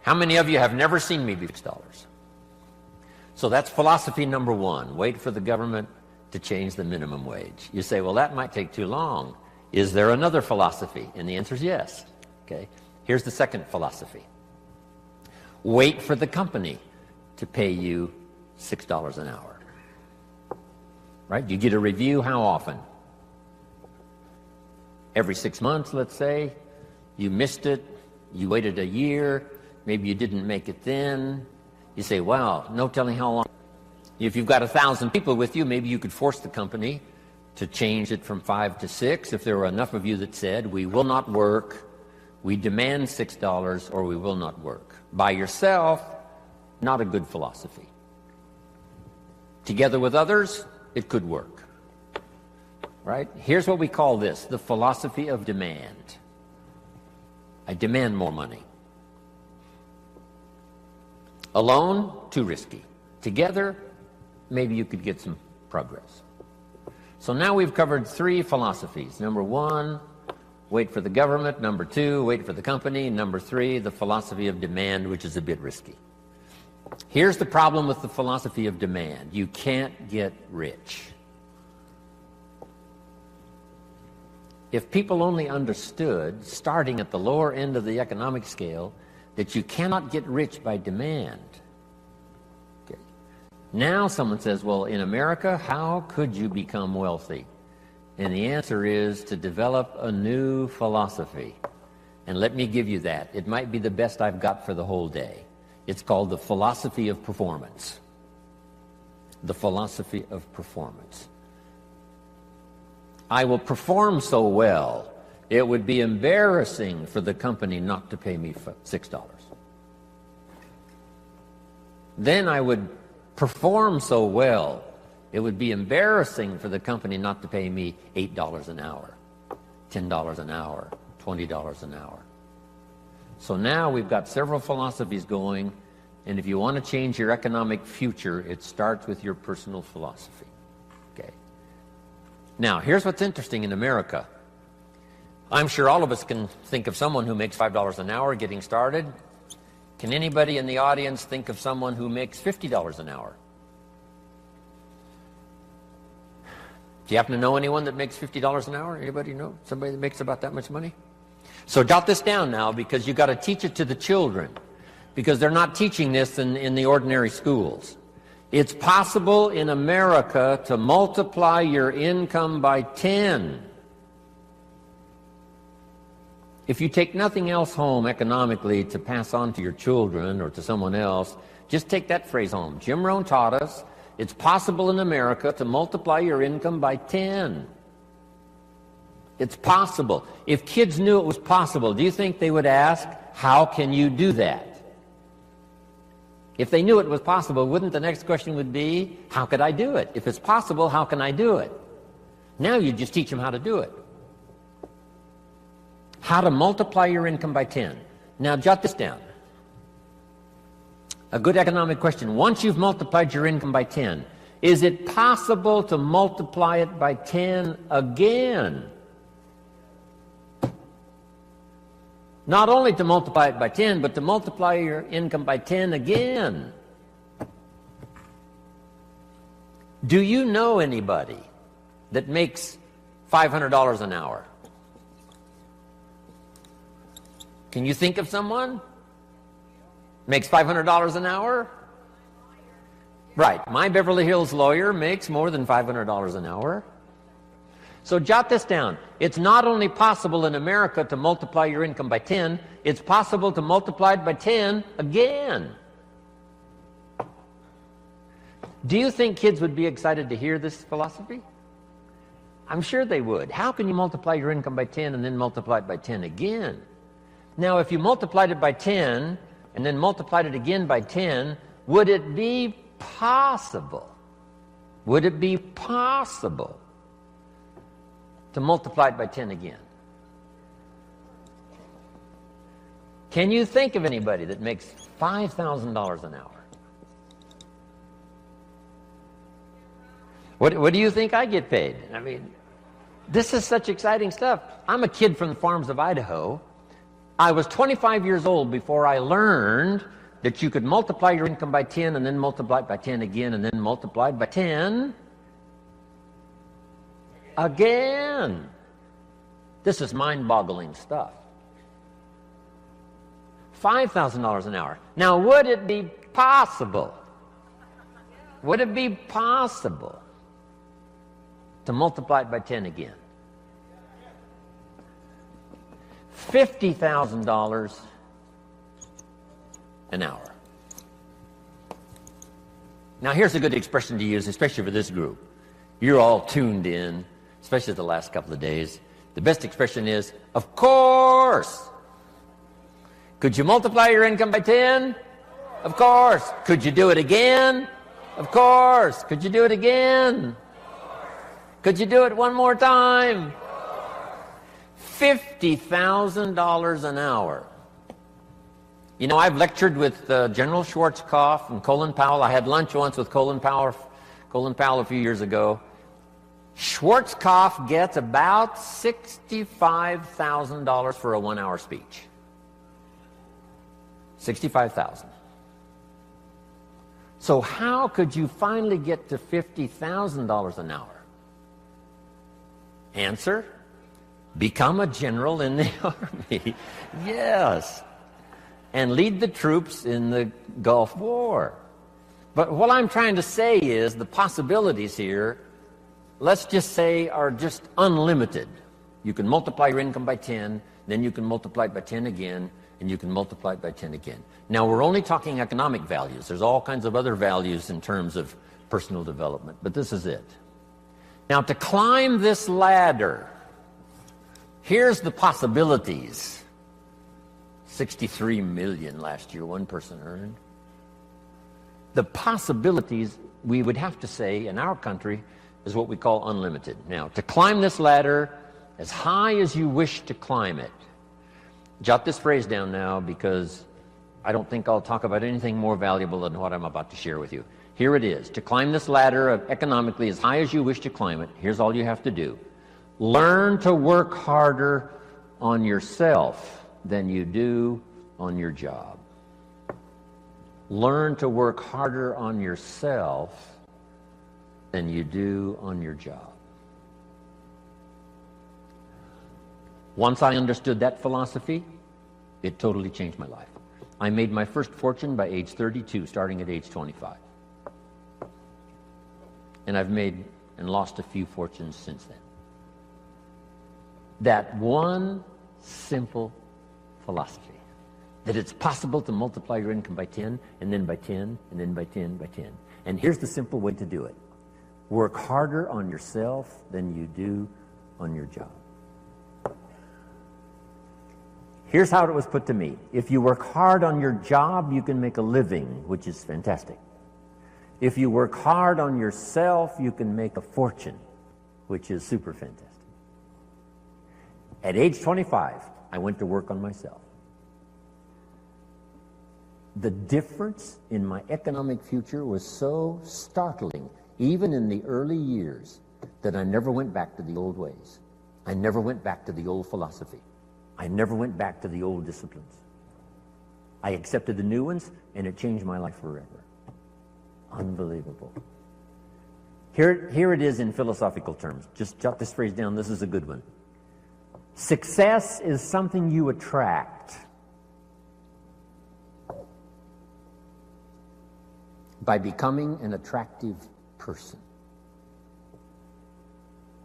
How many of you have never seen me be $6? So that's philosophy number one. Wait for the government to change the minimum wage. You say, well, that might take too long. Is there another philosophy? And the answer is yes. Okay. Here's the second philosophy. Wait for the company to pay you $6 an hour. Right? You get a review how often? Every 6 months, let's say. You missed it. You waited a year. Maybe you didn't make it then. You say, wow, no telling how long. If you've got 1,000 people with you, maybe you could force the company to change it from 5 to 6 if there were enough of you that said, we will not work, we demand $6, or we will not work. By yourself, not a good philosophy. Together with others, it could work. Right? Here's what we call this, the philosophy of demand. I demand more money. Alone, too risky. Together, maybe you could get some progress. So now we've covered 3 philosophies. Number 1, wait for the government. Number 2, wait for the company. Number 3, the philosophy of demand, which is a bit risky. Here's the problem with the philosophy of demand. You can't get rich. If people only understood, starting at the lower end of the economic scale, that you cannot get rich by demand. Okay. Now someone says, well, in America, how could you become wealthy? And the answer is to develop a new philosophy. And let me give you that. It might be the best I've got for the whole day. It's called the philosophy of performance. The philosophy of performance. I will perform so well, it would be embarrassing for the company not to pay me $6. Then I would perform so well, it would be embarrassing for the company not to pay me $8 an hour, $10 an hour, $20 an hour. So now we've got several philosophies going, and if you want to change your economic future, it starts with your personal philosophy. Okay. Now, here's what's interesting in America. I'm sure all of us can think of someone who makes $5 an hour getting started. Can anybody in the audience think of someone who makes $50 an hour? Do you happen to know anyone that makes $50 an hour? Anybody know somebody that makes about that much money? So jot this down now, because you've got to teach it to the children, because they're not teaching this in the ordinary schools. It's possible in America to multiply your income by 10. If you take nothing else home economically to pass on to your children or to someone else, just take that phrase home. Jim Rohn taught us it's possible in America to multiply your income by 10. It's possible. If kids knew it was possible, do you think they would ask, how can you do that? If they knew it was possible, wouldn't the next question would be, how could I do it? If it's possible, how can I do it? Now you just teach them how to do it. How to multiply your income by 10. Now jot this down. A good economic question. Once you've multiplied your income by 10, is it possible to multiply it by 10 again? Not only to multiply it by 10, but to multiply your income by 10 again. Do you know anybody that makes $500 an hour? Can you think of someone? Makes $500 an hour? Right. My Beverly Hills lawyer makes more than $500 an hour. So jot this down. It's not only possible in America to multiply your income by 10, it's possible to multiply it by 10 again. Do you think kids would be excited to hear this philosophy? I'm sure they would. How can you multiply your income by 10 and then multiply it by 10 again? Now, if you multiplied it by 10 and then multiplied it again by 10, would it be possible? Would it be possible to multiply it by 10 again? Can you think of anybody that makes $5,000 an hour? What do you think I get paid? I mean, this is such exciting stuff. I'm a kid from the farms of Idaho. I was 25 years old before I learned that you could multiply your income by 10 and then multiply it by 10 again and then multiply it by 10 again. This is mind-boggling stuff. $5,000 an hour. Now, would it be possible? Would it be possible to multiply it by 10 again? $50,000 an hour. Now, here's a good expression to use, especially for this group. You're all tuned in, especially the last couple of days. The best expression is, of course. Could you multiply your income by 10? Of course. Could you do it again? Of course. Could you do it again? Could you do it one more time? $50,000 an hour. You know, I've lectured with General Schwarzkopf and Colin Powell. I had lunch once with Colin Powell a few years ago. Schwarzkopf gets about $65,000 for a 1-hour speech. $65,000. So how could you finally get to $50,000 an hour? Answer: become a general in the Army. Yes. And lead the troops in the Gulf War. But what I'm trying to say is the possibilities here, let's just say, are just unlimited. You can multiply your income by 10, then you can multiply it by 10 again, and you can multiply it by 10 again. Now, we're only talking economic values. There's all kinds of other values in terms of personal development, but this is it. Now, to climb this ladder, here's the possibilities. 63 million last year, one person earned. The possibilities, we would have to say, in our country, is what we call unlimited. Now, to climb this ladder as high as you wish to climb it. Jot this phrase down now, because I don't think I'll talk about anything more valuable than what I'm about to share with you. Here it is. To climb this ladder economically as high as you wish to climb it, here's all you have to do. Learn to work harder on yourself than you do on your job. Learn to work harder on yourself than you do on your job. Once I understood that philosophy, it totally changed my life. I made my first fortune by age 32, starting at age 25. And I've made and lost a few fortunes since then. That one simple philosophy, that it's possible to multiply your income by 10, and then by 10, and then by 10, by 10. And here's the simple way to do it. Work harder on yourself than you do on your job. Here's how it was put to me. If you work hard on your job, you can make a living, which is fantastic. If you work hard on yourself, you can make a fortune, which is super fantastic. At age 25, I went to work on myself. The difference in my economic future was so startling, even in the early years, that I never went back to the old ways. I never went back to the old philosophy. I never went back to the old disciplines. I accepted the new ones, and it changed my life forever. Unbelievable. Here it is in philosophical terms. Just jot this phrase down. This is a good one. Success is something you attract by becoming an attractive person.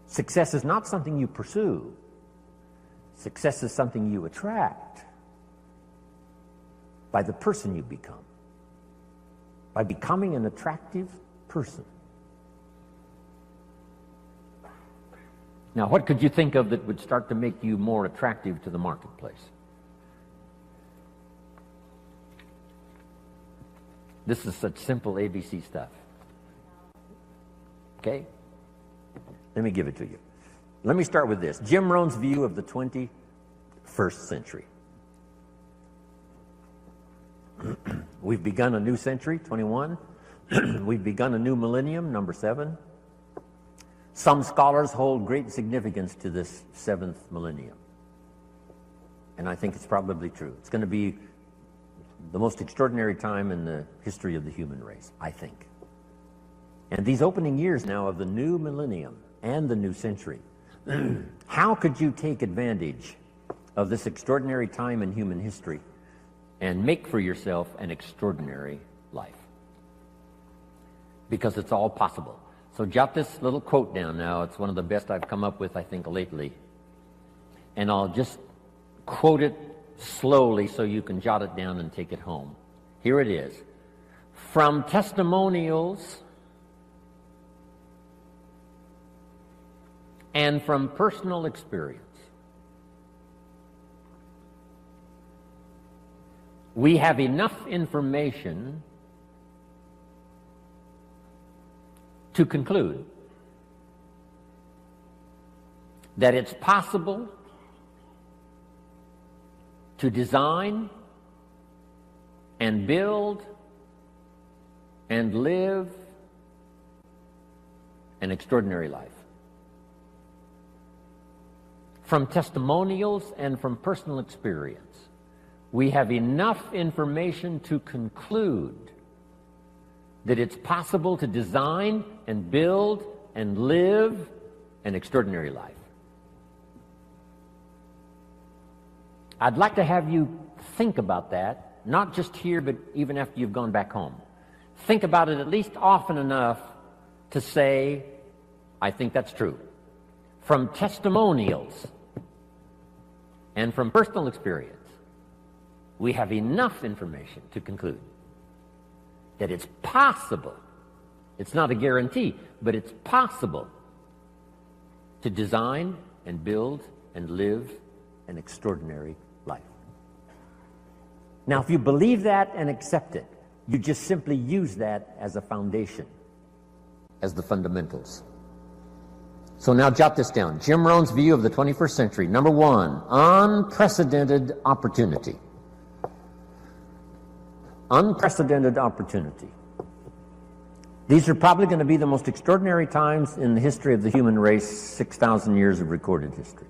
Success is not something you pursue. Success is something you attract by the person you become, by becoming an attractive person. Now, what could you think of that would start to make you more attractive to the marketplace? This is such simple ABC stuff. Okay? Let me give it to you. Let me start with this. Jim Rohn's view of the 21st century. We've begun a new century, 21. We've begun a new millennium, number 7. Some scholars hold great significance to this 7th millennium. And I think it's probably true. It's going to be the most extraordinary time in the history of the human race, I think. And these opening years now of the new millennium and the new century, how could you take advantage of this extraordinary time in human history and make for yourself an extraordinary life? Because it's all possible. So jot this little quote down now. It's one of the best I've come up with, I think, lately. And I'll just quote it slowly so you can jot it down and take it home. Here it is. From testimonials and from personal experience, we have enough information to conclude that it's possible to design and build and live an extraordinary life. From testimonials and from personal experience, we have enough information to conclude that it's possible to design and build and live an extraordinary life. I'd like to have you think about that, not just here, but even after you've gone back home. Think about it at least often enough to say, I think that's true. From testimonials and from personal experience, we have enough information to conclude that it's possible, it's not a guarantee, but it's possible to design and build and live an extraordinary life. Now, if you believe that and accept it, you just simply use that as a foundation, as the fundamentals. So now jot this down. Jim Rohn's view of the 21st century. Number one, unprecedented opportunity. Unprecedented opportunity. These are probably going to be the most extraordinary times in the history of the human race, 6,000 years of recorded history.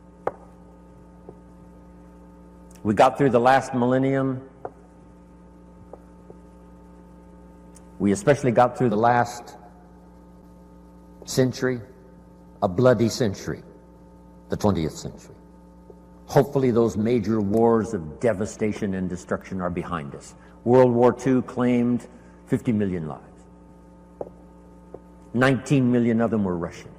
We got through the last millennium. We especially got through the last century, a bloody century, the 20th century. Hopefully those major wars of devastation and destruction are behind us. World War II claimed 50 million lives. 19 million of them were Russian.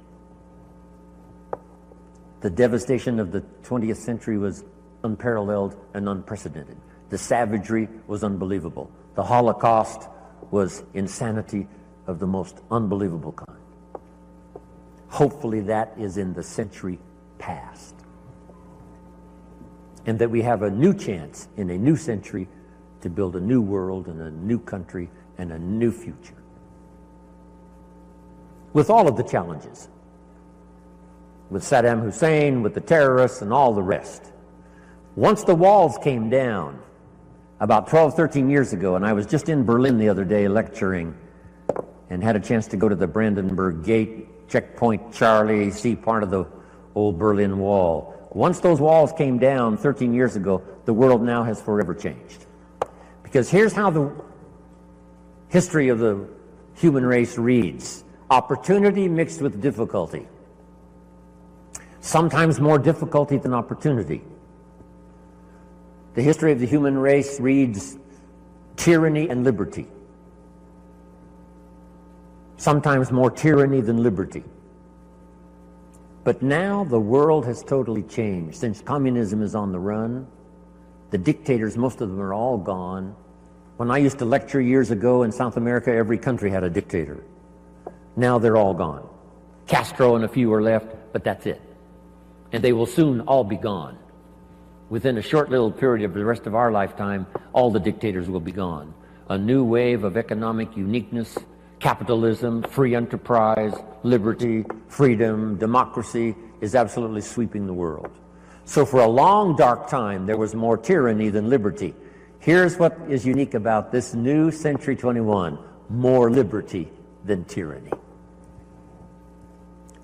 The devastation of the 20th century was unparalleled and unprecedented. The savagery was unbelievable. The Holocaust was insanity of the most unbelievable kind. Hopefully that is in the century past. And that we have a new chance in a new century to build a new world and a new country and a new future. With all of the challenges. With Saddam Hussein, with the terrorists, and all the rest. Once the walls came down, about 12, 13 years ago, and I was just in Berlin the other day lecturing and had a chance to go to the Brandenburg Gate, Checkpoint Charlie, see part of the old Berlin Wall. Once those walls came down 13 years ago, the world now has forever changed. Because here's how the history of the human race reads. Opportunity mixed with difficulty. Sometimes more difficulty than opportunity. The history of the human race reads tyranny and liberty. Sometimes more tyranny than liberty. But now the world has totally changed. Since communism is on the run, the dictators, most of them are all gone. When I used to lecture years ago in South America, every country had a dictator. Now they're all gone. Castro and a few are left, but that's it. And they will soon all be gone. Within a short little period of the rest of our lifetime, all the dictators will be gone. A new wave of economic uniqueness, capitalism, free enterprise, liberty, freedom, democracy is absolutely sweeping the world. So for a long, dark time, there was more tyranny than liberty. Here's what is unique about this new Century 21. More liberty than tyranny.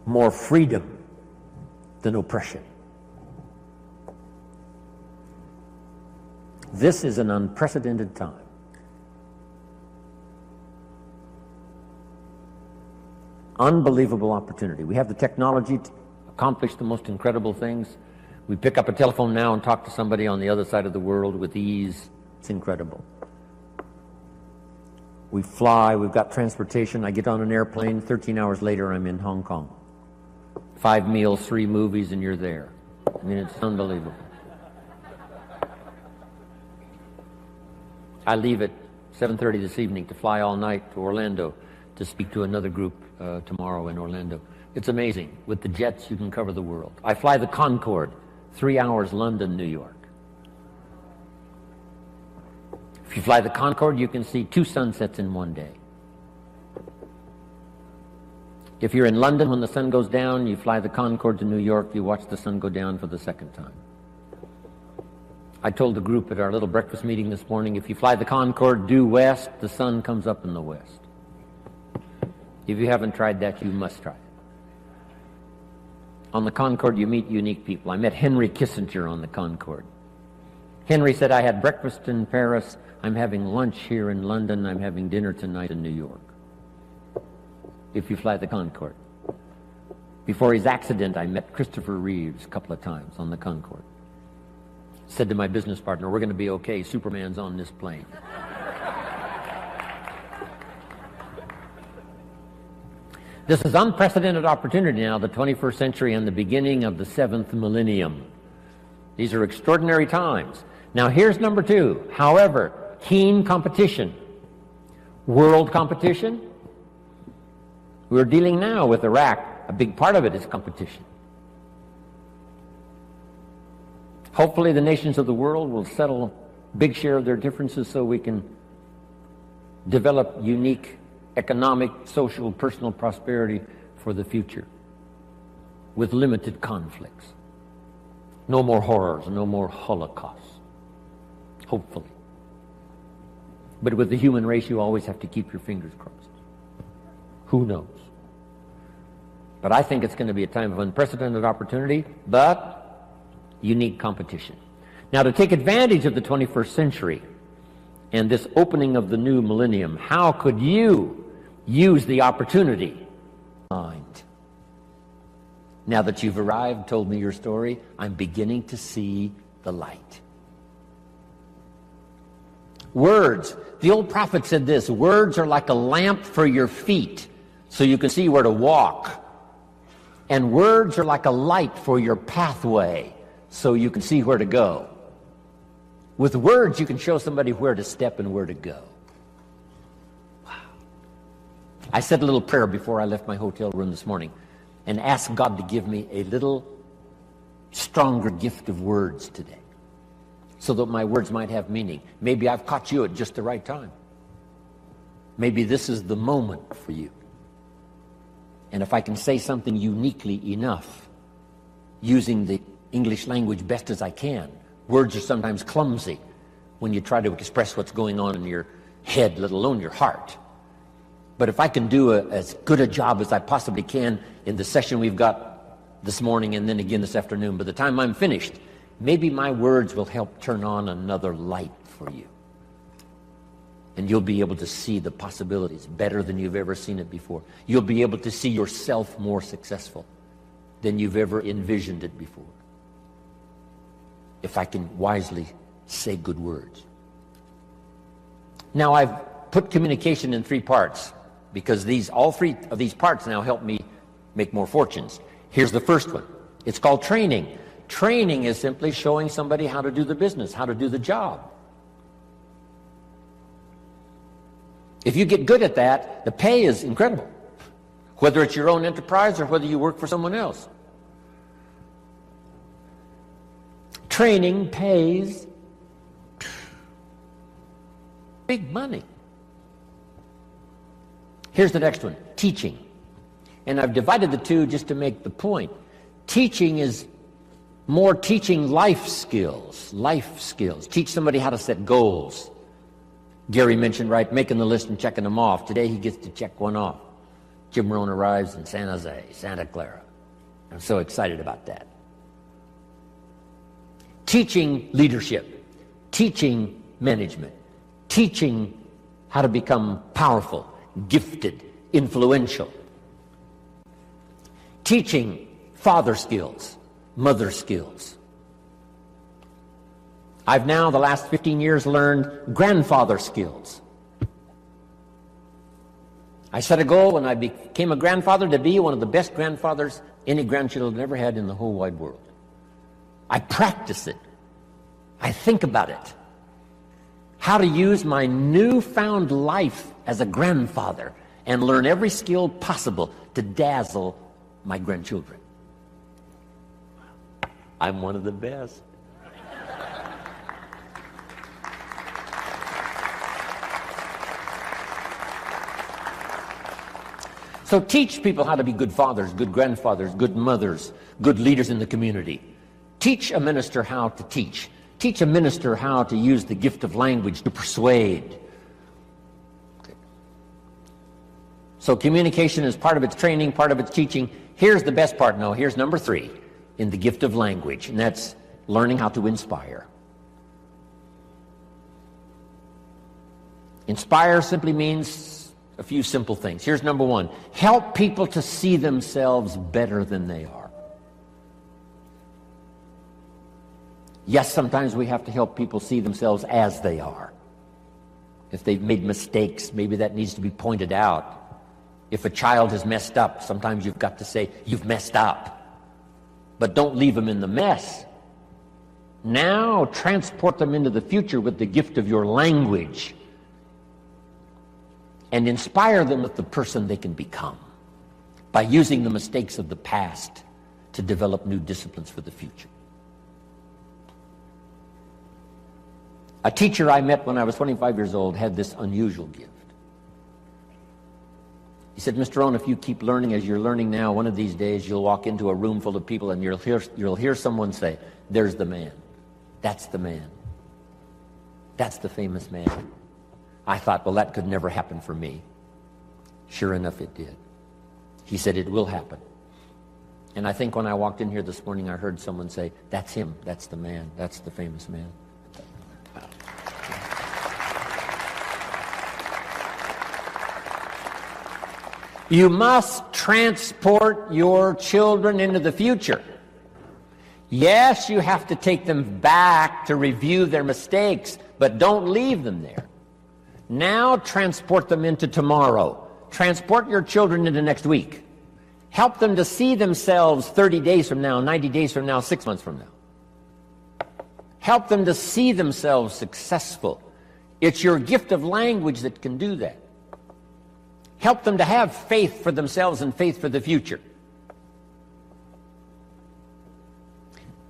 More freedom than oppression. This is an unprecedented time. Unbelievable opportunity. We have the technology to accomplish the most incredible things. We pick up a telephone now and talk to somebody on the other side of the world with ease. It's incredible. We fly, we've got transportation. I get on an airplane, 13 hours later I'm in Hong Kong. 5 meals, 3 movies, and you're there. I mean, it's unbelievable. I leave at 7:30 this evening to fly all night to Orlando to speak to another group tomorrow in Orlando. It's amazing. With the jets, you can cover the world. I fly the Concorde, 3 hours London, New York. If you fly the Concorde, you can see 2 sunsets in one day. If you're in London when the sun goes down, you fly the Concorde to New York, you watch the sun go down for the second time. I told the group at our little breakfast meeting this morning, if you fly the Concorde due west, the sun comes up in the west. If you haven't tried that, you must try it. On the Concorde, you meet unique people. I met Henry Kissinger on the Concorde. Henry said, I had breakfast in Paris, I'm having lunch here in London, I'm having dinner tonight in New York. If you fly the Concorde. Before his accident, I met Christopher Reeves a couple of times on the Concorde. Said to my business partner, we're going to be okay, Superman's on this plane. This is unprecedented opportunity now, the 21st century and the beginning of the 7th millennium. These are extraordinary times. Now here's number 2. However, keen competition. World competition. We're dealing now with Iraq. A big part of it is competition. Hopefully the nations of the world will settle a big share of their differences so we can develop unique economic, social, personal prosperity for the future with limited conflicts. No more horrors, no more holocausts. Hopefully. But with the human race, you always have to keep your fingers crossed. Who knows? But I think it's going to be a time of unprecedented opportunity, but unique competition. Now, to take advantage of the 21st century and this opening of the new millennium, how could you use the opportunity? Mind. Now that you've arrived, told me your story, I'm beginning to see the light. Words. The old prophet said this, words are like a lamp for your feet, so you can see where to walk. And words are like a light for your pathway, so you can see where to go. With words, you can show somebody where to step and where to go. Wow. I said a little prayer before I left my hotel room this morning and asked God to give me a little stronger gift of words today so that my words might have meaning. Maybe I've caught you at just the right time. Maybe this is the moment for you. And if I can say something uniquely enough, using the English language best as I can, words are sometimes clumsy when you try to express what's going on in your head, let alone your heart. But if I can do as good a job as I possibly can in the session we've got this morning and then again this afternoon, by the time I'm finished, maybe my words will help turn on another light for you. And you'll be able to see the possibilities better than you've ever seen it before. You'll be able to see yourself more successful than you've ever envisioned it before. If I can wisely say good words. Now I've put communication in 3 parts because all 3 of these parts now help me make more fortunes. Here's the first one. It's called training. Training is simply showing somebody how to do the business, how to do the job. If you get good at that, the pay is incredible. Whether it's your own enterprise or whether you work for someone else. Training pays big money. Here's the next one, teaching. And I've divided the 2 just to make the point. Teaching is more teaching life skills. Life skills. Teach somebody how to set goals. Gary mentioned, right, making the list and checking them off. Today he gets to check one off. Jim Rohn arrives in San Jose, Santa Clara. I'm so excited about that. Teaching leadership. teaching management, teaching how to become powerful, gifted, influential, teaching father skills, mother skills. I've now, the last 15 years, learned grandfather skills. I set a goal when I became a grandfather to be one of the best grandfathers any grandchildren ever had in the whole wide world. I practice it. I think about it. How to use my newfound life as a grandfather and learn every skill possible to dazzle my grandchildren. I'm one of the best. So teach people how to be good fathers, good grandfathers, good mothers, good leaders in the community. Teach a minister how to teach. Teach a minister how to use the gift of language to persuade. Okay. So communication is part of its training, part of its teaching. Here's the best part. No, here's number 3 in the gift of language, and that's learning how to inspire. Inspire simply means a few simple things. Here's number 1. Help people to see themselves better than they are. Yes, sometimes we have to help people see themselves as they are. If they've made mistakes, maybe that needs to be pointed out. If a child has messed up, sometimes you've got to say, you've messed up. But don't leave them in the mess. Now transport them into the future with the gift of your language. And inspire them with the person they can become by using the mistakes of the past to develop new disciplines for the future. A teacher I met when I was 25 years old had this unusual gift. He said, Mr. Rohn, if you keep learning as you're learning now, one of these days you'll walk into a room full of people and you'll hear someone say, there's the man. That's the man. That's the famous man. I thought, well, that could never happen for me. Sure enough, it did. He said, it will happen. And I think when I walked in here this morning, I heard someone say, that's him, that's the man, that's the famous man. You must transport your children into the future. Yes, you have to take them back to review their mistakes, but don't leave them there. Now transport them into tomorrow. Transport your children into next week. Help them to see themselves 30 days from now, 90 days from now, 6 months from now. Help them to see themselves successful. It's your gift of language that can do that. Help them to have faith for themselves and faith for the future.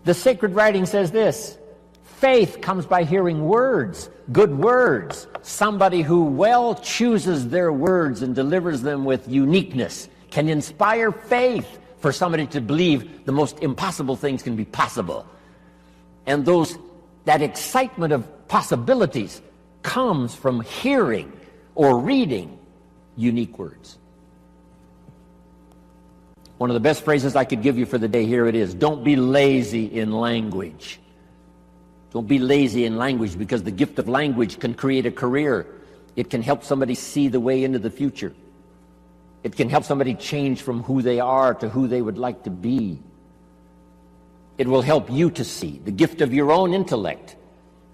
The sacred writing says this: faith comes by hearing words, good words. Somebody who well chooses their words and delivers them with uniqueness can inspire faith for somebody to believe the most impossible things can be possible. And that excitement of possibilities comes from hearing or reading unique words. One of the best phrases I could give you for the day, here it is: don't be lazy in language. Don't be lazy in language, because the gift of language can create a career. It can help somebody see the way into the future. It can help somebody change from who they are to who they would like to be. It will help you to see the gift of your own intellect.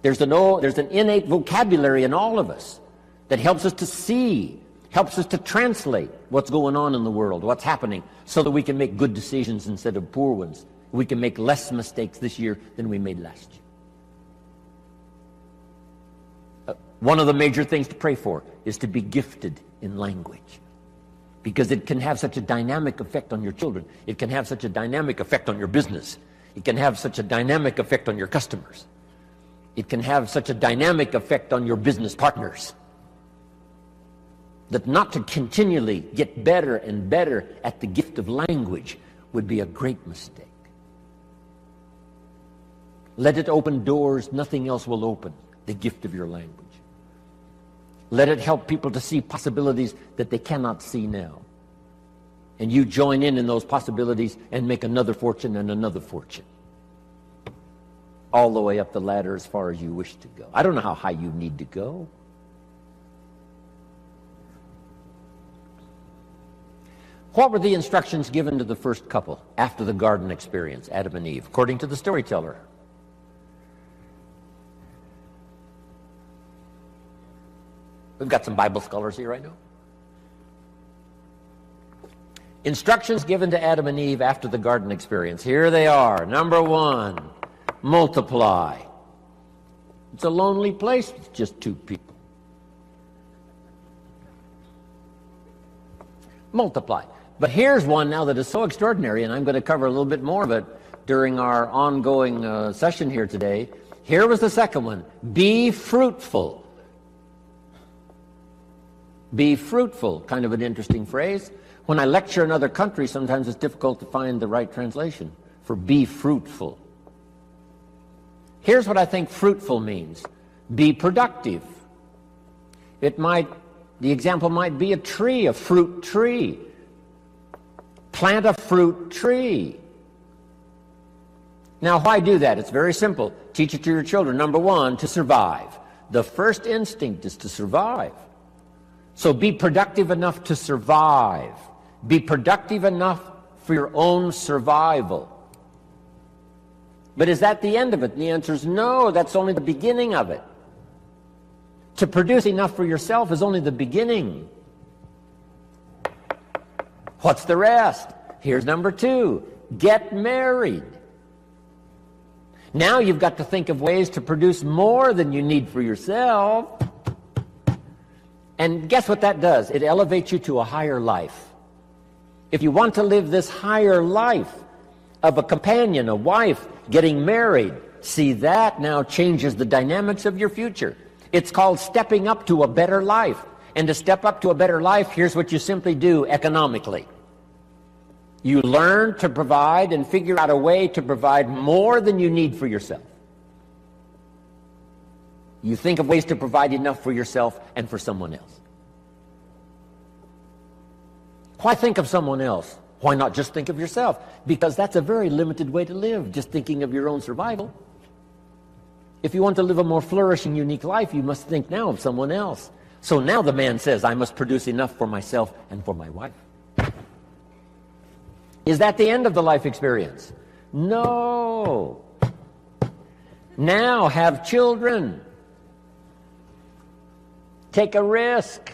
There's an innate vocabulary in all of us that helps us to see, helps us to translate what's going on in the world, what's happening, so that we can make good decisions instead of poor ones. We can make less mistakes this year than we made last year. One of the major things to pray for is to be gifted in language, because it can have such a dynamic effect on your children. It can have such a dynamic effect on your business. It can have such a dynamic effect on your customers. It can have such a dynamic effect on your business partners, that not to continually get better and better at the gift of language would be a great mistake. Let it open doors nothing else will open, the gift of your language. Let it help people to see possibilities that they cannot see now. And you join in those possibilities and make another fortune and another fortune. all the way up the ladder as far as you wish to go. I don't know how high you need to go. What were the instructions given to the first couple after the garden experience, Adam and Eve, according to the storyteller? We've got some Bible scholars here right now. Instructions given to Adam and Eve after the garden experience. Here they are. Number one, multiply. It's a lonely place with just two people. Multiply. But here's one now that is so extraordinary, and I'm going to cover a little bit more of it during our ongoing session here today. Here was the second one. Be fruitful. Be fruitful. Kind of an interesting phrase. When I lecture in other countries, sometimes it's difficult to find the right translation for be fruitful. Here's what I think fruitful means. Be productive. The example might be a tree, a fruit tree. Plant a fruit tree. Now, why do that? It's very simple. Teach it to your children. Number one, to survive. The first instinct is to survive. So be productive enough to survive. Be productive enough for your own survival. But is that the end of it? And the answer is no, that's only the beginning of it. To produce enough for yourself is only the beginning. What's the rest? Here's number two. Get married. Now you've got to think of ways to produce more than you need for yourself. And guess what that does? It elevates you to a higher life. If you want to live this higher life of a companion, a wife, getting married, see, that now changes the dynamics of your future. It's called stepping up to a better life. And to step up to a better life, here's what you simply do economically. You learn to provide and figure out a way to provide more than you need for yourself. You think of ways to provide enough for yourself and for someone else. Why think of someone else? Why not just think of yourself? Because that's a very limited way to live, just thinking of your own survival. If you want to live a more flourishing, unique life, you must think now of someone else. So now the man says, I must produce enough for myself and for my wife. Is that the end of the life experience? No. Now have children. Take a risk.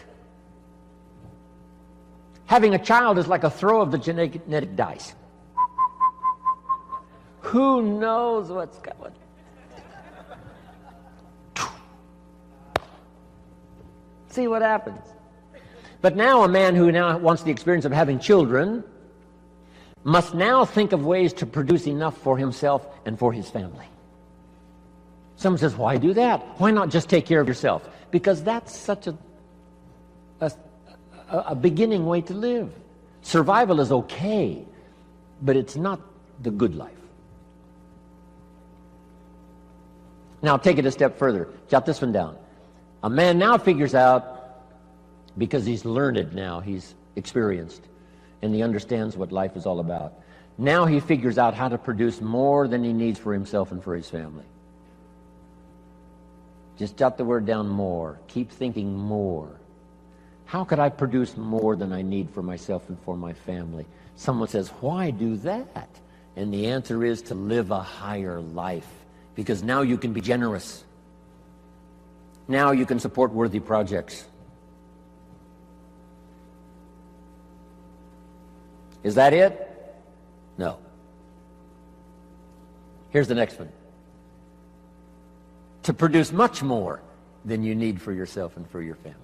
Having a child is like a throw of the genetic dice. Who knows what's going? See what happens. But now a man who now wants the experience of having children must now think of ways to produce enough for himself and for his family. Someone says, why do that? Why not just take care of yourself? Because that's such a beginning way to live. Survival is okay, but it's not the good life. Now take it a step further. Jot this one down. A man now figures out, because he's learned now, he's experienced, and he understands what life is all about. Now he figures out how to produce more than he needs for himself and for his family. Just jot the word down, more. Keep thinking more. How could I produce more than I need for myself and for my family? Someone says, why do that? And the answer is to live a higher life, because now you can be generous. Now you can support worthy projects. Is that it? No. Here's the next one. To produce much more than you need for yourself and for your family.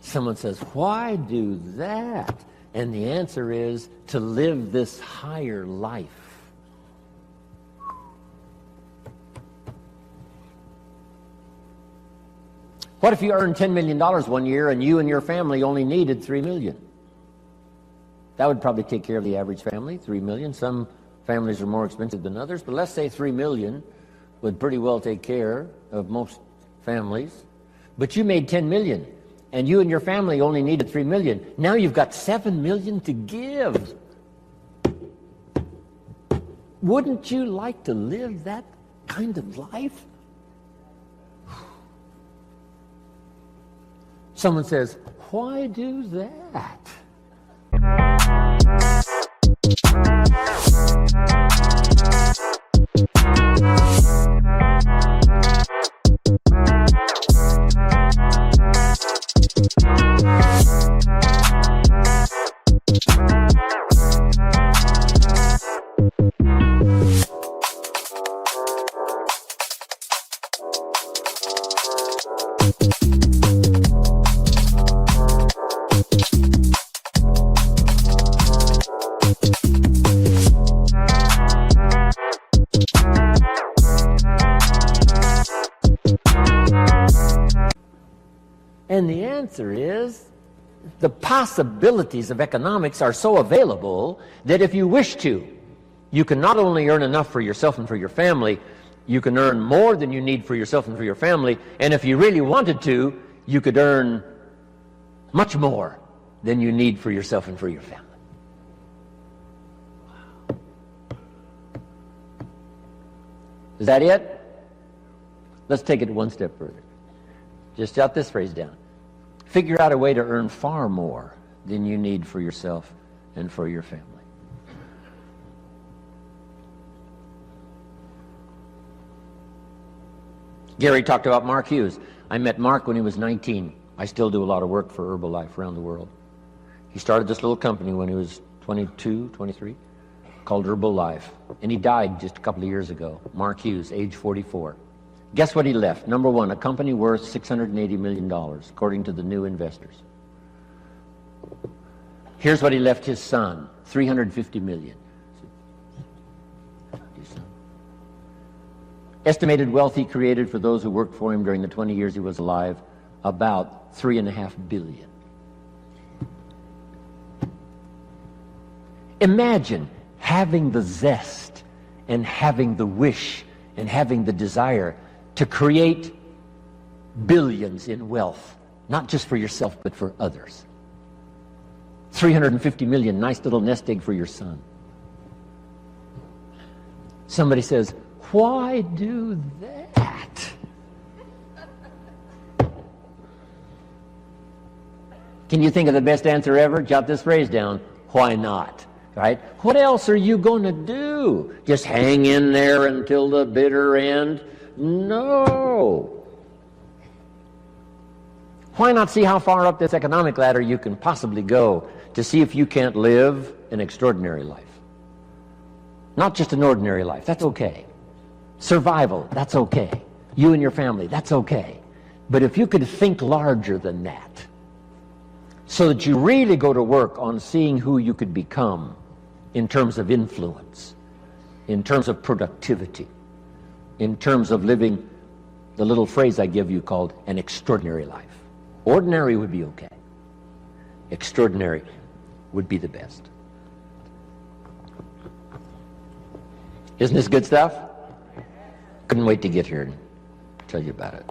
Someone says, why do that? And the answer is to live this higher life. What if you earned $10 million one year and you and your family only needed $3 million? That would probably take care of the average family, $3 million. Some families are more expensive than others, but let's say $3 million would pretty well take care of most families. But you made $10 million, and you and your family only needed $3 million. Now you've got $7 million to give. Wouldn't you like to live that kind of life? Someone says, why do that? And the answer is, the possibilities of economics are so available that if you wish to, you can not only earn enough for yourself and for your family, you can earn more than you need for yourself and for your family, and if you really wanted to, you could earn much more than you need for yourself and for your family. Wow. Is that it? Let's take it one step further. Just jot this phrase down. Figure out a way to earn far more than you need for yourself and for your family. Gary talked about Mark Hughes. I met Mark when he was 19. I still do a lot of work for Herbalife around the world. He started this little company when he was 22, 23, called Herbalife. And he died just a couple of years ago. Mark Hughes, age 44. Guess what he left? Number one, a company worth $680 million, according to the new investors. Here's what he left his son, $350 million. Estimated wealth he created for those who worked for him during the 20 years he was alive, about $3.5 billion. Imagine having the zest and having the wish and having the desire to create billions in wealth, not just for yourself, but for others. 350 million, nice little nest egg for your son. Somebody says, why do that? Can you think of the best answer ever? Jot this phrase down. Why not? Right? What else are you going to do? Just hang in there until the bitter end? No. Why not see how far up this economic ladder you can possibly go to see if you can't live an extraordinary life? Not just an ordinary life. That's okay. Survival, that's okay. You and your family, that's okay. But if you could think larger than that, so that you really go to work on seeing who you could become in terms of influence, in terms of productivity, in terms of living the little phrase I give you called an extraordinary life. Ordinary would be okay. Extraordinary would be the best. Isn't this good stuff? Couldn't wait to get here and tell you about it.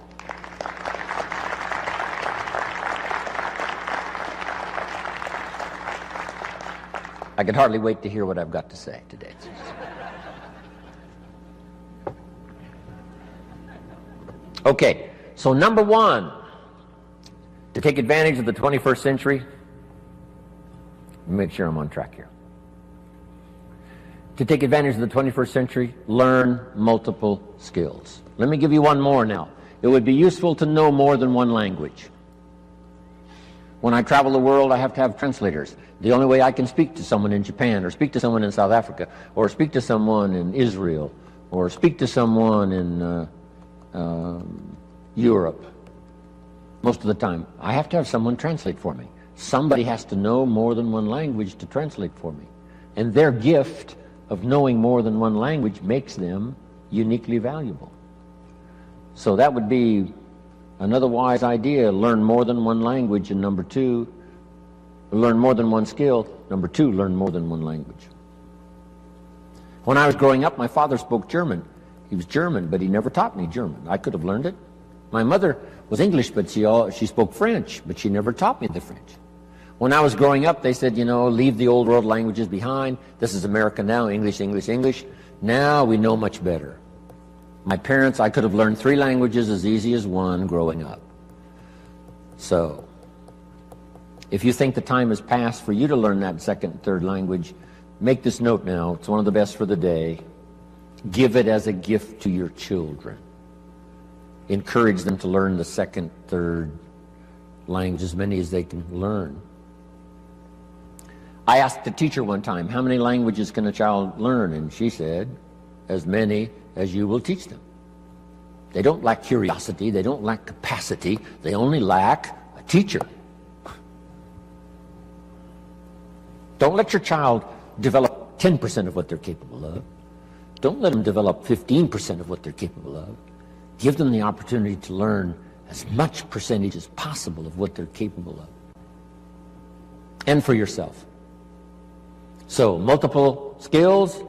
I could hardly wait to hear what I've got to say today. Okay, so number one, to take advantage of the 21st century, make sure I'm on track here. To take advantage of the 21st century, learn multiple skills. Let me give you one more now. It would be useful to know more than one language. When I travel the world, I have to have translators. The only way I can speak to someone in Japan, or speak to someone in South Africa, or speak to someone in Israel, or speak to someone in Europe, most of the time, I have to have someone translate for me. Somebody has to know more than one language to translate for me. And their gift of knowing more than one language makes them uniquely valuable. So that would be another wise idea. Learn more than one language. And number two, learn more than one skill. Number two, learn more than one language. When I was growing up, my father spoke German. He was German, but he never taught me German. I could have learned it. My mother was English, but she spoke French, but she never taught me the French. When I was growing up, they said, leave the old world languages behind. This is America now, English, English, English. Now we know much better. My parents, I could have learned 3 languages as easy as one growing up. So, if you think the time has passed for you to learn that second, third language, make this note now. It's one of the best for the day. Give it as a gift to your children. Encourage them to learn the second, third language, as many as they can learn. I asked the teacher one time, how many languages can a child learn? And she said, as many as you will teach them. They don't lack curiosity. They don't lack capacity. They only lack a teacher. Don't let your child develop 10% of what they're capable of. Don't let them develop 15% of what they're capable of. Give them the opportunity to learn as much percentage as possible of what they're capable of. And for yourself. So, multiple skills,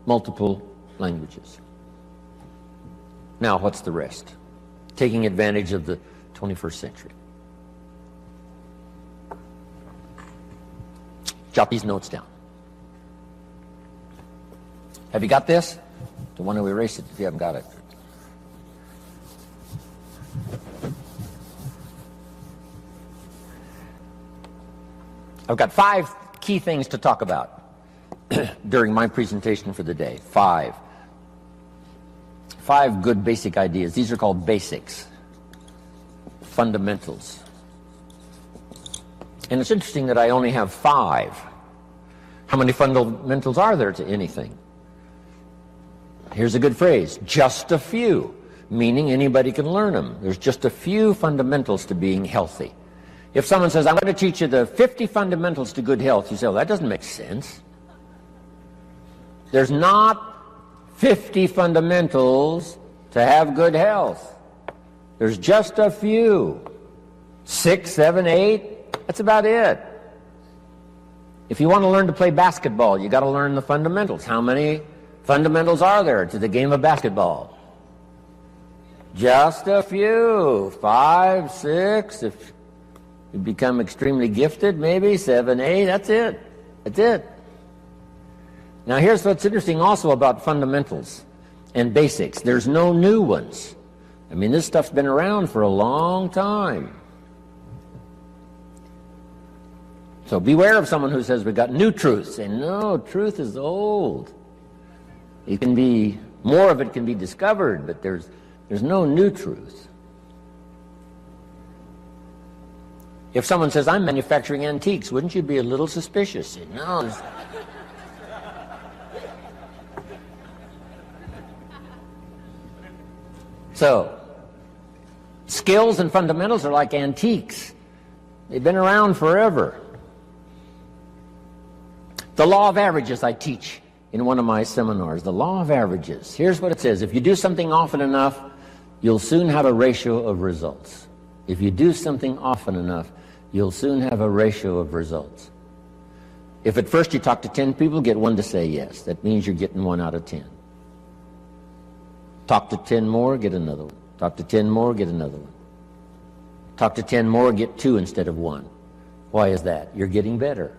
multiple languages. Now, what's the rest? Taking advantage of the 21st century. Jot these notes down. Have you got this? Don't want to erase it if you haven't got it. I've got 5 key things to talk about during my presentation for the day. 5 good basic ideas. These are called basics, fundamentals. And it's interesting that I only have 5. How many fundamentals are there to anything? Here's a good phrase, just a few, meaning anybody can learn them. There's just a few fundamentals to being healthy. If someone says, I'm going to teach you the 50 fundamentals to good health, you say, well, that doesn't make sense. There's not 50 fundamentals to have good health. There's just a few. 6, 7, 8, that's about it. If you want to learn to play basketball, you got to learn the fundamentals. How many fundamentals are there to the game of basketball? Just a few. 5, 6, if you become extremely gifted, maybe 7, 8, that's it. That's it. Now here's what's interesting also about fundamentals and basics. There's no new ones. I mean, this stuff's been around for a long time. So beware of someone who says we've got new truths. Say, no, truth is old. It can be, more of it can be discovered, but there's no new truth. If someone says, I'm manufacturing antiques, wouldn't you be a little suspicious? Say, no. So, skills and fundamentals are like antiques. They've been around forever. The law of averages I teach in one of my seminars. The law of averages. Here's what it says. If you do something often enough, you'll soon have a ratio of results. If you do something often enough, you'll soon have a ratio of results. If at first you talk to 10 people, get 1 to say yes. That means you're getting 1 out of 10. Talk to 10 more, get another one. Talk to 10 more, get another one. Talk to 10 more, get 2 instead of 1. Why is that? You're getting better.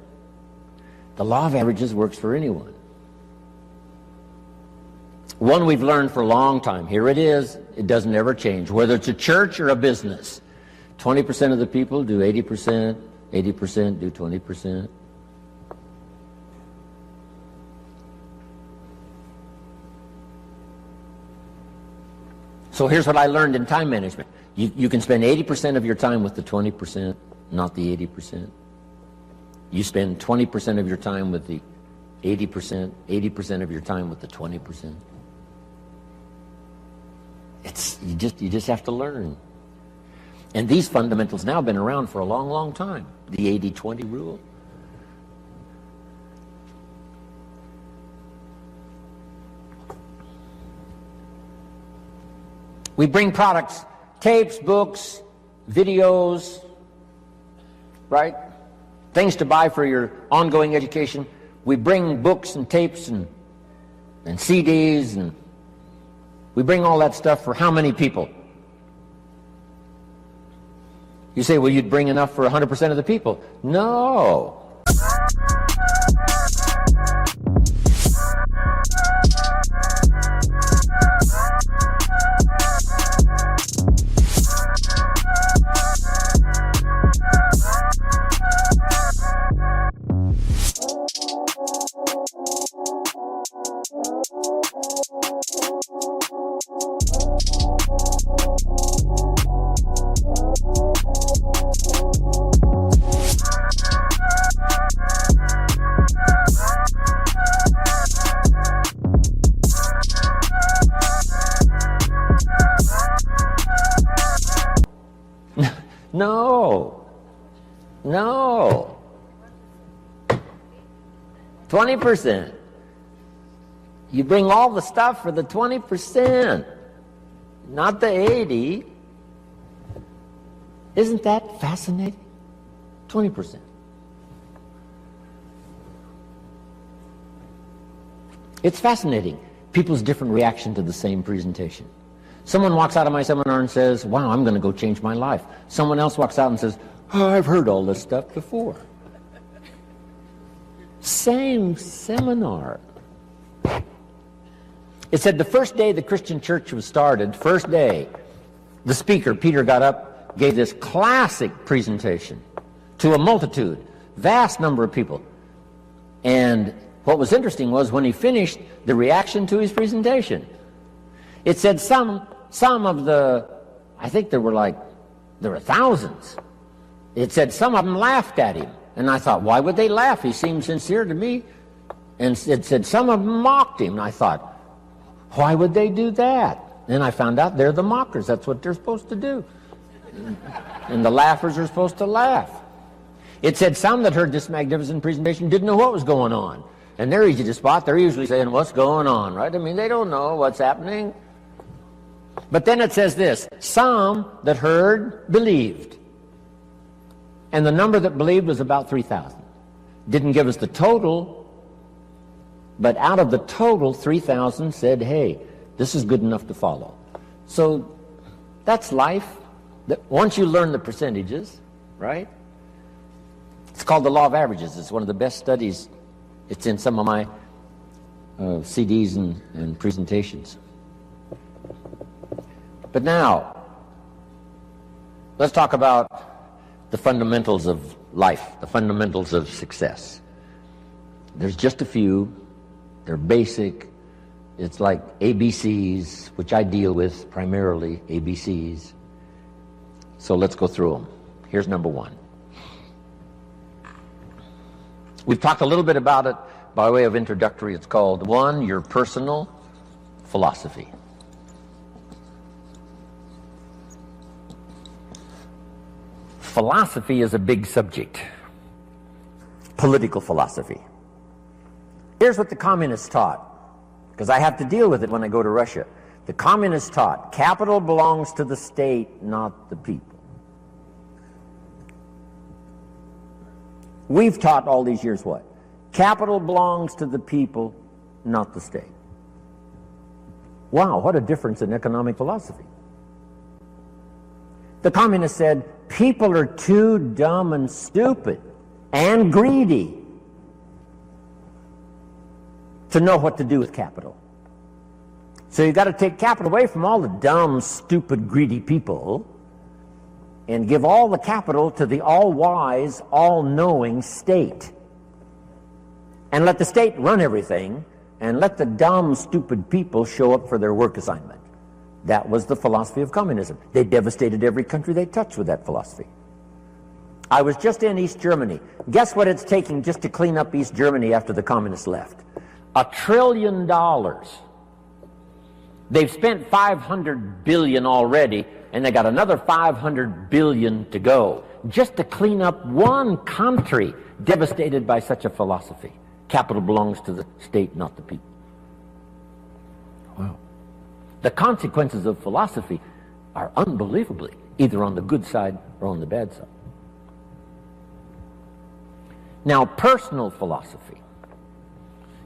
The law of averages works for anyone. One we've learned for a long time. Here it is. It doesn't ever change. Whether it's a church or a business. 20% of the people do 80%. 80% do 20%. So here's what I learned in time management. You can spend 80% of your time with the 20%, not the 80%. You spend 20% of your time with the 80%, 80% of your time with the 20%. You just have to learn. And these fundamentals now have been around for a long, long time. The 80-20 rule. We bring products, tapes, books, videos, right? Things to buy for your ongoing education. We bring books and tapes and CDs, and we bring all that stuff for how many people? You say, well, you'd bring enough for 100% of the people. No. No. No. 20%. You bring all the stuff for the 20%, not the 80. Isn't that fascinating? 20%. It's fascinating, people's different reaction to the same presentation. Someone walks out of my seminar and says, wow, I'm going to go change my life. Someone else walks out and says, oh, I've heard all this stuff before. Same seminar. It said the first day the Christian church was started, first day, the speaker, Peter, got up, gave this classic presentation to a multitude, vast number of people. And what was interesting was when he finished, the reaction to his presentation. It said some of the, I think there were thousands. It said some of them laughed at him. And I thought, why would they laugh? He seemed sincere to me. And it said some of them mocked him. And I thought, why would they do that? And I found out they're the mockers. That's what they're supposed to do. And the laughers are supposed to laugh. It said some that heard this magnificent presentation didn't know what was going on. And they're easy to spot. They're usually saying, what's going on, right? I mean, they don't know what's happening. But then it says this, some that heard believed. And the number that believed was about 3,000. Didn't give us the total, but out of the total, 3,000 said, hey, this is good enough to follow. So that's life. Once you learn the percentages, right? It's called the law of averages. It's one of the best studies. It's in some of my CDs and presentations. But now, let's talk about the fundamentals of life, the fundamentals of success. There's just a few. They're basic. It's like ABCs, which I deal with primarily, ABCs. So let's go through them. Here's number one. We've talked a little bit about it by way of introductory. It's called, one, your personal philosophy. Philosophy is a big subject. Political philosophy. Here's what the communists taught, because I have to deal with it when I go to Russia. The communists taught, capital belongs to the state, not the people. We've taught all these years what? Capital belongs to the people, not the state. Wow, what a difference in economic philosophy. The communists said, people are too dumb and stupid and greedy to know what to do with capital. So you've got to take capital away from all the dumb, stupid, greedy people and give all the capital to the all-wise, all-knowing state. And let the state run everything, and let the dumb, stupid people show up for their work assignment. That was the philosophy of communism. They devastated every country they touched with that philosophy. I was just in East Germany. Guess what it's taking just to clean up East Germany after the communists left? $1 trillion. They've spent $500 billion already, and they got another $500 billion to go, just to clean up one country devastated by such a philosophy. Capital belongs to the state, not the people. Wow. The consequences of philosophy are unbelievably either on the good side or on the bad side. Now, personal philosophy.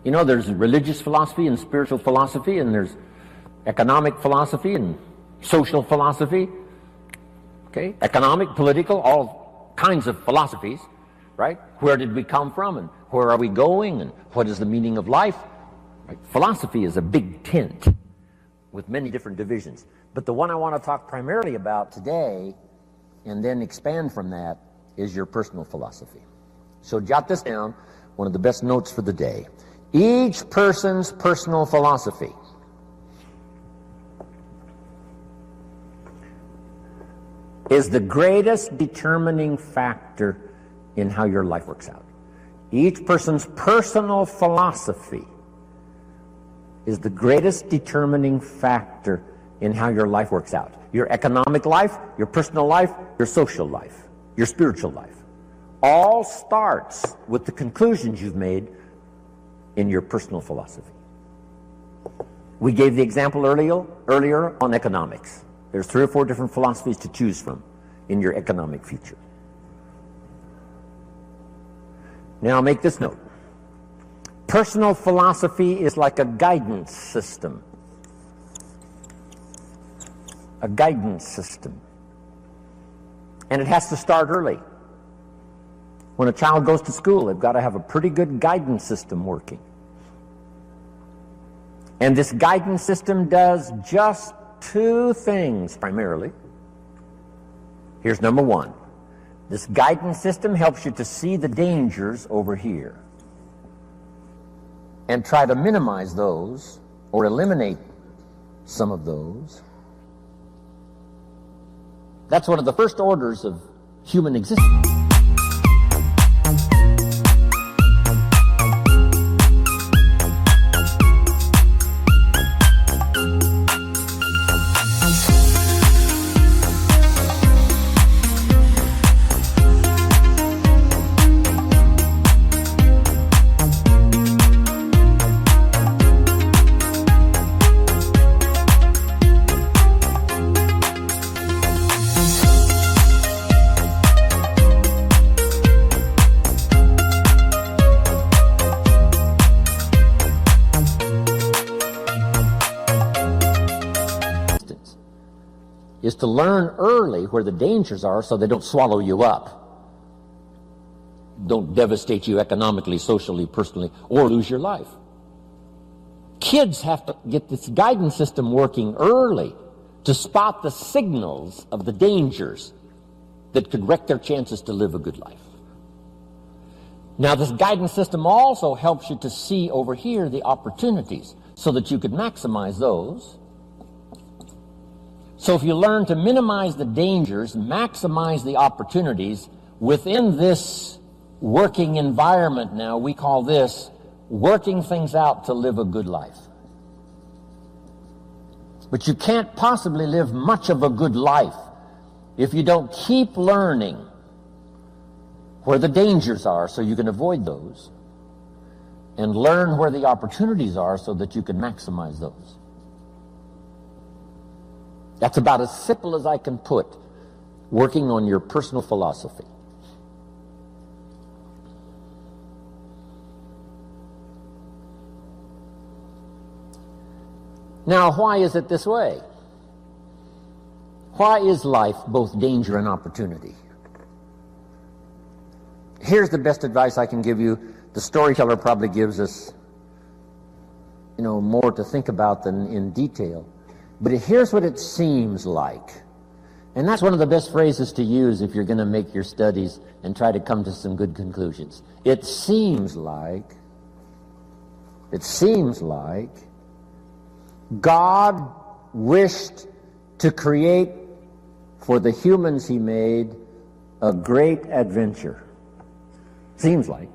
You know, there's religious philosophy and spiritual philosophy, and there's economic philosophy and social philosophy. Okay? Economic, political, all kinds of philosophies, right? Where did we come from, and where are we going, and what is the meaning of life? Right? Philosophy is a big tent with many different divisions. But the one I want to talk primarily about today, and then expand from that, is your personal philosophy. So jot this down, one of the best notes for the day. Each person's personal philosophy is the greatest determining factor in how your life works out. Each person's personal philosophy is the greatest determining factor in how your life works out. Your economic life, your personal life, your social life, your spiritual life. All starts with the conclusions you've made in your personal philosophy. We gave the example earlier on economics. There's 3 or 4 different philosophies to choose from in your economic future. Now make this note. Personal philosophy is like a guidance system. A guidance system. And it has to start early. When a child goes to school, they've got to have a pretty good guidance system working. And this guidance system does just 2 things primarily. Here's number 1. This guidance system helps you to see the dangers over here and try to minimize those or eliminate some of those. That's one of the first orders of human existence. Is to learn early where the dangers are so they don't swallow you up, don't devastate you economically, socially, personally, or lose your life. Kids have to get this guidance system working early to spot the signals of the dangers that could wreck their chances to live a good life. Now, this guidance system also helps you to see over here the opportunities so that you could maximize those. So if you learn to minimize the dangers, maximize the opportunities within this working environment now, we call this working things out to live a good life. But you can't possibly live much of a good life if you don't keep learning where the dangers are so you can avoid those, and learn where the opportunities are so that you can maximize those. That's about as simple as I can put working on your personal philosophy. Now, why is it this way? Why is life both danger and opportunity? Here's the best advice I can give you. The storyteller probably gives us, more to think about than in detail. But here's what it seems like. And that's one of the best phrases to use if you're going to make your studies and try to come to some good conclusions. It seems like God wished to create for the humans he made a great adventure. Seems like.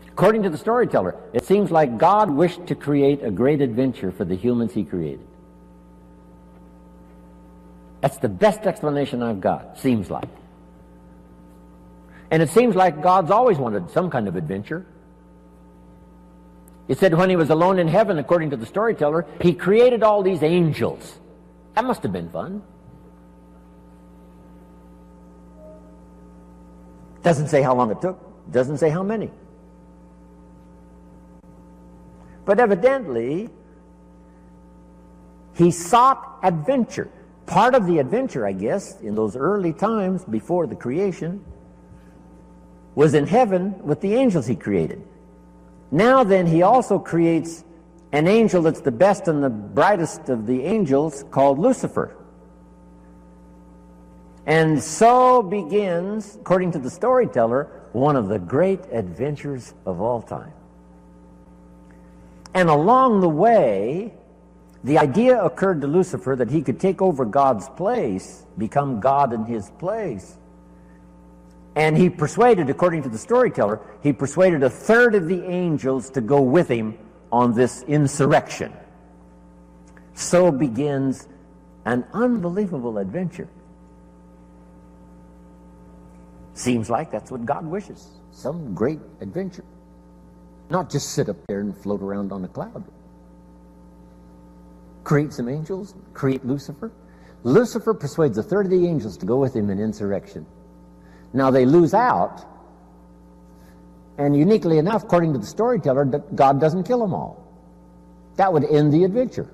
According to the storyteller, it seems like God wished to create a great adventure for the humans he created. That's the best explanation I've got, seems like. And it seems like God's always wanted some kind of adventure. It said when he was alone in heaven, according to the storyteller, he created all these angels. That must have been fun. Doesn't say how long it took. Doesn't say how many. But evidently, he sought adventure. Part of the adventure, I guess, in those early times before the creation, was in heaven with the angels he created. Now then, he also creates an angel that's the best and the brightest of the angels, called Lucifer. And so begins, according to the storyteller, one of the great adventures of all time. And along the way, the idea occurred to Lucifer that he could take over God's place, become God in his place. And he persuaded, according to the storyteller, he persuaded a third of the angels to go with him on this insurrection. So begins an unbelievable adventure. Seems like that's what God wishes. Some great adventure. Not just sit up there and float around on a cloud. Create some angels, create Lucifer. Lucifer persuades a third of the angels to go with him in insurrection. Now they lose out, and uniquely enough, according to the storyteller, God doesn't kill them all. That would end the adventure.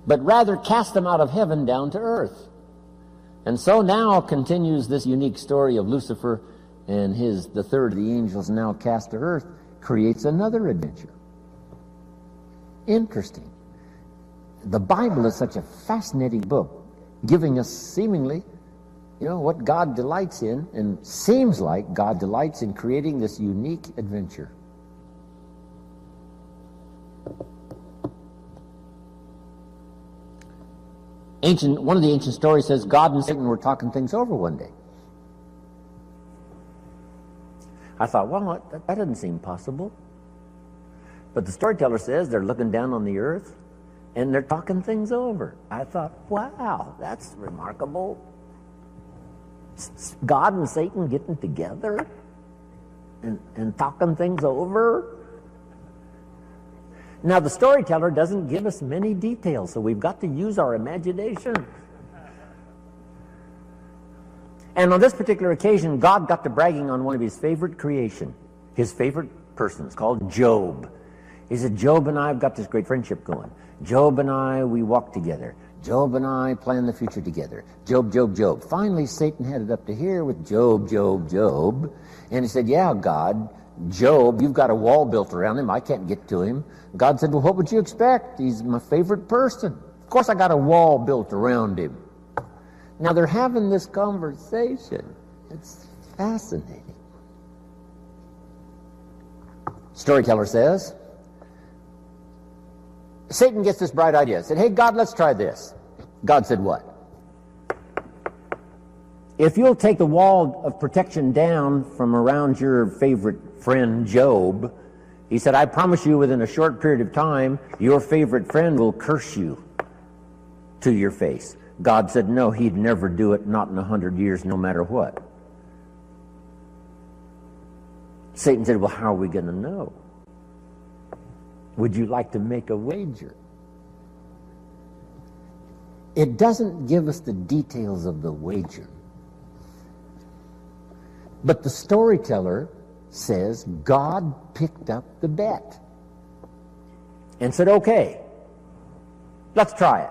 But rather cast them out of heaven down to earth. And so now continues this unique story of Lucifer and the third of the angels now cast to earth, creates another adventure. Interesting. The Bible is such a fascinating book, giving us seemingly, what God delights in, and seems like God delights in creating this unique adventure. One of the ancient stories says God and Satan were talking things over one day. I thought, well, that doesn't seem possible. But the storyteller says they're looking down on the earth and they're talking things over. I thought, wow, that's remarkable. God and Satan getting together and talking things over. Now, the storyteller doesn't give us many details, so we've got to use our imagination. And on this particular occasion, God got to bragging on one of his favorite creation, his favorite persons, called Job. He said, Job and I have got this great friendship going. Job and I, we walk together. Job and I plan the future together. Job, Job, Job. Finally, Satan headed up to here with Job, Job, Job. And he said, yeah, God, Job, you've got a wall built around him. I can't get to him. God said, well, what would you expect? He's my favorite person. Of course, I got a wall built around him. Now, they're having this conversation. It's fascinating. Storyteller says, Satan gets this bright idea. Said, hey, God, let's try this. God said, what? If you'll take the wall of protection down from around your favorite friend, Job, he said, I promise you within a short period of time, your favorite friend will curse you to your face. God said, no, he'd never do it, not in 100 years, no matter what. Satan said, well, how are we going to know? Would you like to make a wager? It doesn't give us the details of the wager. But the storyteller says God picked up the bet and said, okay, let's try it.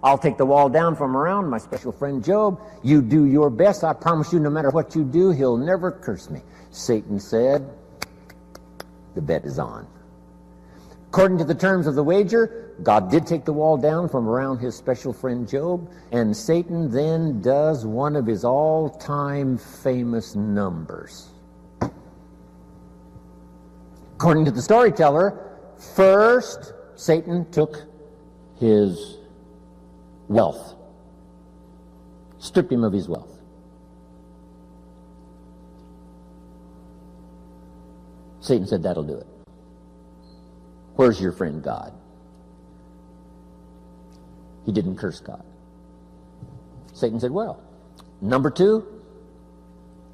I'll take the wall down from around my special friend Job. You do your best. I promise you, no matter what you do, he'll never curse me. Satan said, the bet is on. According to the terms of the wager, God did take the wall down from around his special friend Job, and Satan then does one of his all-time famous numbers. According to the storyteller, first Satan took his wealth, stripped him of his wealth. Satan said, that'll do it. Where's your friend God? He didn't curse God. Satan said, well, number two,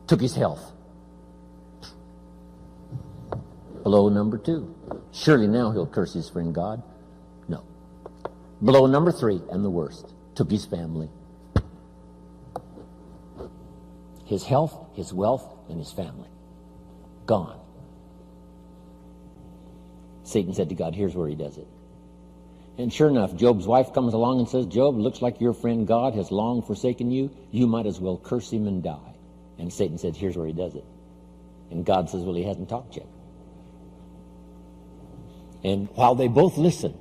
took his health. Blow number two. Surely now he'll curse his friend God. No. Blow number three, and the worst, took his family. His health, his wealth, and his family. Gone. Satan said to God, here's where he does it. And sure enough, Job's wife comes along and says, Job, looks like your friend God has long forsaken you. You might as well curse him and die. And Satan said, here's where he does it. And God says, well, he hasn't talked yet. And while they both listen,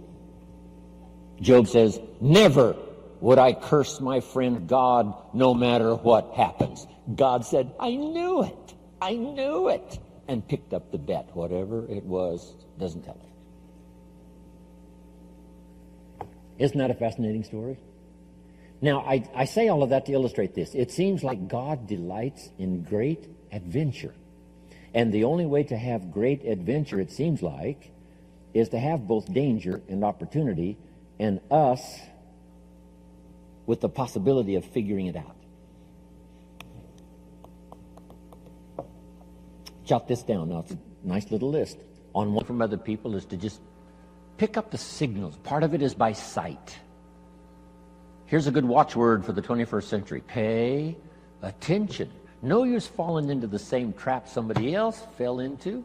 Job says, never would I curse my friend God no matter what happens. God said, I knew it. I knew it. And picked up the bet. Whatever it was, doesn't tell it. Isn't that a fascinating story? Now, I say all of that to illustrate this. It seems like God delights in great adventure. And the only way to have great adventure, it seems like, is to have both danger and opportunity, and us with the possibility of figuring it out. Jot this down. Now, it's a nice little list. On one from other people is to just pick up the signals. Part of it is by sight. Here's a good watchword for the 21st century. Pay attention. No use falling into the same trap somebody else fell into.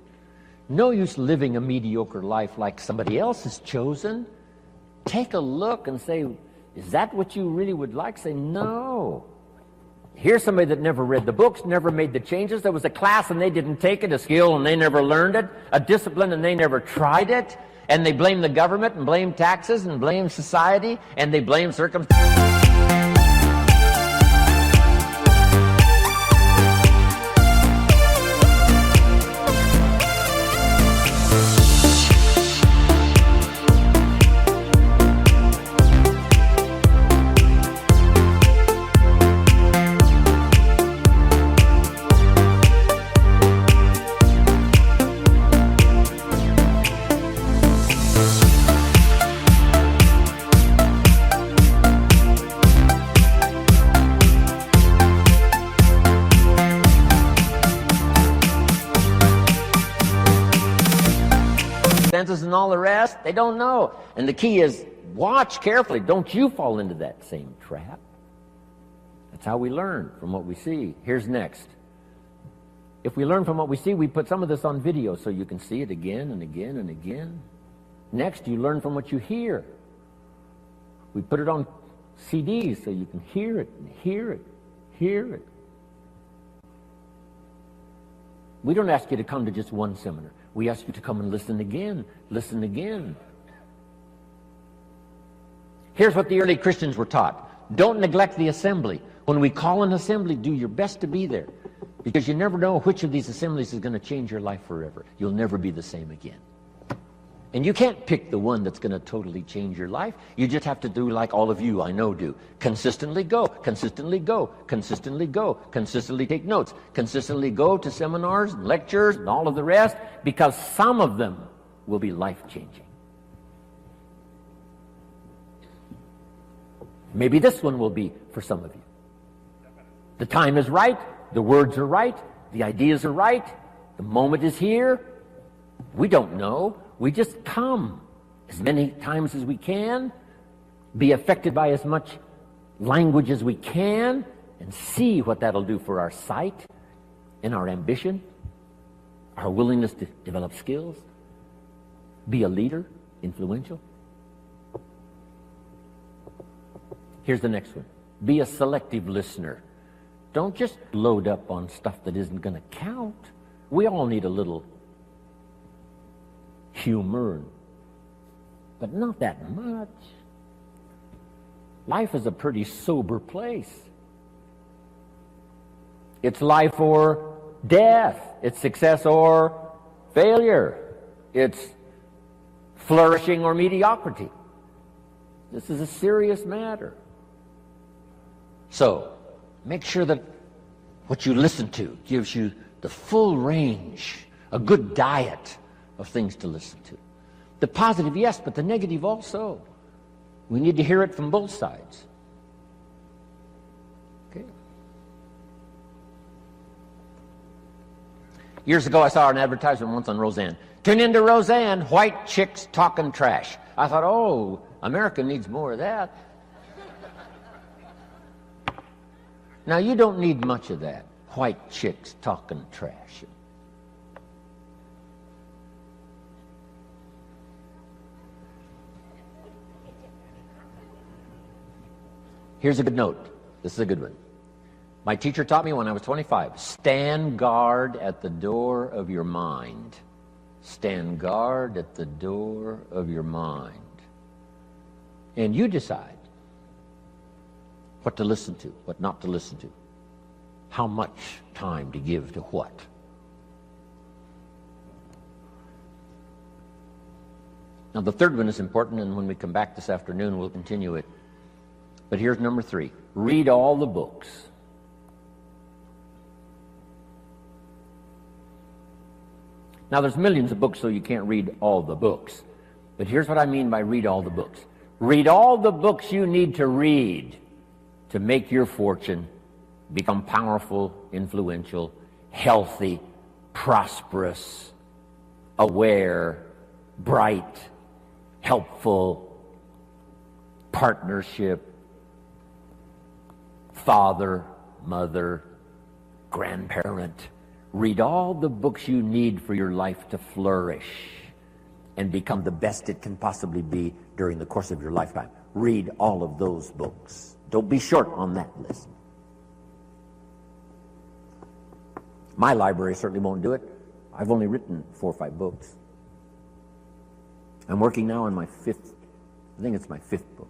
No use living a mediocre life like somebody else has chosen. Take a look and say, is that what you really would like? Say, no. Here's somebody that never read the books, never made the changes. There was a class and they didn't take it, a skill and they never learned it, a discipline and they never tried it. And they blame the government and blame taxes and blame society and they blame circumstances. And all the rest, they don't know. And the key is, watch carefully. Don't you fall into that same trap. That's how we learn, from what we see. Here's next. If we learn from what we see, we put some of this on video so you can see it again and again and again. Next, you learn from what you hear. We put it on CDs so you can hear it and hear it, hear it. We don't ask you to come to just one seminar. We ask you to come and listen again, listen again. Here's what the early Christians were taught. Don't neglect the assembly. When we call an assembly, do your best to be there. Because you never know which of these assemblies is going to change your life forever. You'll never be the same again. And you can't pick the one that's going to totally change your life. You just have to do like all of you I know do. Consistently go, consistently go, consistently go, consistently take notes, consistently go to seminars and lectures and all of the rest, because some of them will be life-changing. Maybe this one will be for some of you. The time is right, the words are right, the ideas are right, the moment is here. We don't know. We just come as many times as we can, be affected by as much language as we can, and see what that'll do for our sight and our ambition, our willingness to develop skills, be a leader, influential. Here's the next one. Be a selective listener. Don't just load up on stuff that isn't going to count. We all need a little humor, but not that much. Life is a pretty sober place. It's life or death. It's success or failure. It's flourishing or mediocrity. This is a serious matter. So, make sure that what you listen to gives you the full range, a good diet of things to listen to. The positive, yes, but the negative also. We need to hear it from both sides. Okay. Years ago, I saw an advertisement once on Roseanne. Tune into Roseanne, white chicks talking trash. I thought, oh, America needs more of that. Now, you don't need much of that. White chicks talking trash. Here's a good note. This is a good one. My teacher taught me when I was 25. Stand guard at the door of your mind. Stand guard at the door of your mind. And you decide what to listen to, what not to listen to. How much time to give to what. Now the third one is important, and when we come back this afternoon, we'll continue it. But here's number 3. Read all the books. Now, there's millions of books, so you can't read all the books. But here's what I mean by read all the books. Read all the books you need to read to make your fortune, become powerful, influential, healthy, prosperous, aware, bright, helpful, partnership, father, mother, grandparent. Read all the books you need for your life to flourish and become the best it can possibly be during the course of your lifetime. Read all of those books. Don't be short on that list. My library certainly won't do it. I've only written 4 or 5 books. I'm working now on my 5th, I think it's my 5th book.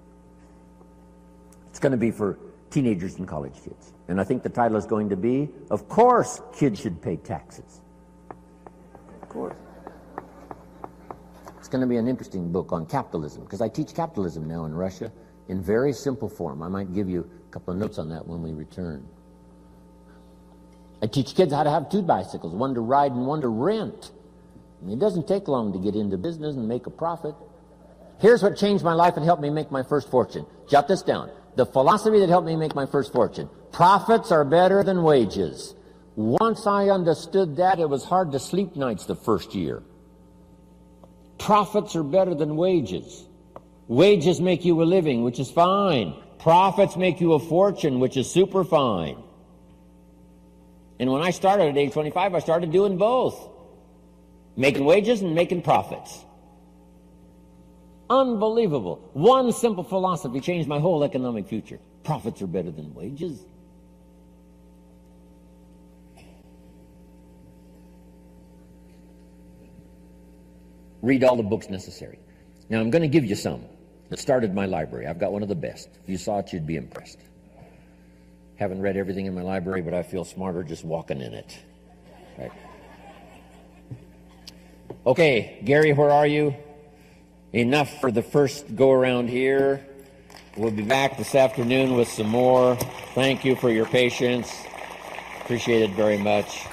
It's going to be for teenagers and college kids. And I think the title is going to be, Of Course Kids Should Pay Taxes. Of course. It's going to be an interesting book on capitalism, because I teach capitalism now in Russia in very simple form. I might give you a couple of notes on that when we return. I teach kids how to have 2 bicycles, one to ride and one to rent. And it doesn't take long to get into business and make a profit. Here's what changed my life and helped me make my first fortune. Jot this down. The philosophy that helped me make my first fortune. Profits are better than wages. Once I understood that, it was hard to sleep nights the first year. Profits are better than wages. Wages make you a living, which is fine. Profits make you a fortune, which is super fine. And when I started at age 25, I started doing both. Making wages and making profits. Unbelievable. One simple philosophy changed my whole economic future. Profits are better than wages. Read all the books necessary. Now I'm going to give you some that started my library. I've got one of the best. If you saw it, you'd be impressed. Haven't read everything in my library, but I feel smarter just walking in it. Right. Okay, Gary, where are you? Enough for the first go-around here. We'll be back this afternoon with some more. Thank you for your patience. Appreciate it very much.